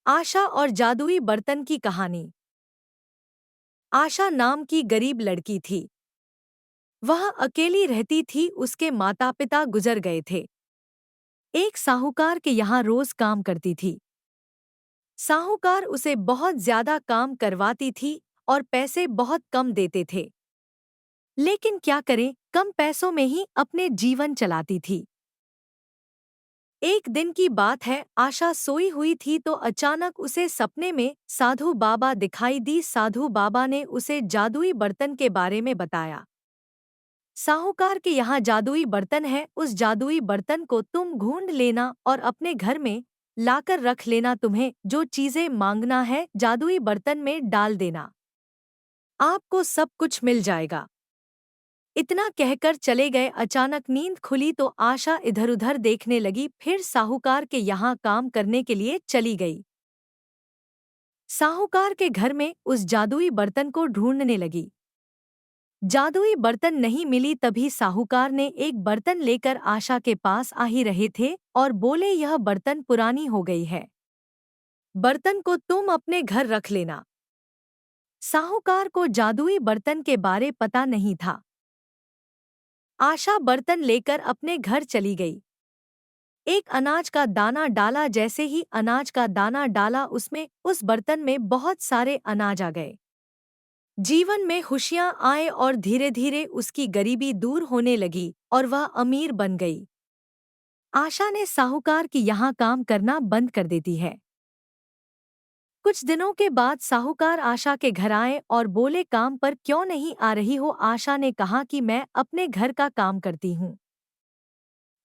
आशा और जादुई बर्तन की कहानी। आशा नाम की गरीब लड़की थी। वह अकेली रहती थी, उसके माता पिता गुजर गए थे। एक साहूकार के यहाँ रोज काम करती थी। साहूकार उसे बहुत ज्यादा काम करवाती थी और पैसे बहुत कम देते थे। लेकिन क्या करें, कम पैसों में ही अपने जीवन चलाती थी। एक दिन की बात है, आशा सोई हुई थी तो अचानक उसे सपने में साधु बाबा दिखाई दी। साधु बाबा ने उसे जादुई बर्तन के बारे में बताया। साहूकार के यहाँ जादुई बर्तन है, उस जादुई बर्तन को तुम ढूंढ लेना और अपने घर में लाकर रख लेना। तुम्हें जो चीजें मांगना है जादुई बर्तन में डाल देना, आपको सब कुछ मिल जाएगा। इतना कहकर चले गए। अचानक नींद खुली तो आशा इधर-उधर देखने लगी, फिर साहूकार के यहाँ काम करने के लिए चली गई। साहूकार के घर में उस जादुई बर्तन को ढूंढने लगी। जादुई बर्तन नहीं मिली। तभी साहूकार ने एक बर्तन लेकर आशा के पास आ ही रहे थे और बोले, यह बर्तन पुरानी हो गई है, बर्तन को तुम अपने घर रख लेना। साहूकार को जादुई बर्तन के बारे पता नहीं था। आशा बर्तन लेकर अपने घर चली गई। एक अनाज का दाना डाला, जैसे ही अनाज का दाना डाला उसमें उस बर्तन में बहुत सारे अनाज आ गए। जीवन में खुशियां आए और धीरे धीरे उसकी गरीबी दूर होने लगी और वह अमीर बन गई। आशा ने साहूकार की यहाँ काम करना बंद कर देती है। कुछ दिनों के बाद साहूकार आशा के घर आए और बोले, काम पर क्यों नहीं आ रही हो? आशा ने कहा कि मैं अपने घर का काम करती हूँ।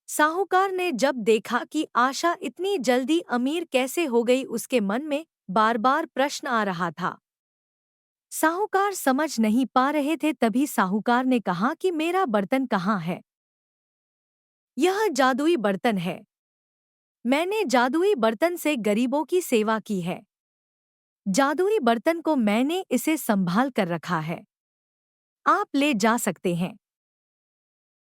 साहूकार ने जब देखा कि आशा इतनी जल्दी अमीर कैसे हो गई, उसके मन में बार बार प्रश्न आ रहा था। साहूकार समझ नहीं पा रहे थे। तभी साहूकार ने कहा कि मेरा बर्तन कहाँ है? यह जादुई बर्तन है। मैंने जादुई बर्तन से गरीबों की सेवा की है। जादुई बर्तन को मैंने इसे संभाल कर रखा है, आप ले जा सकते हैं।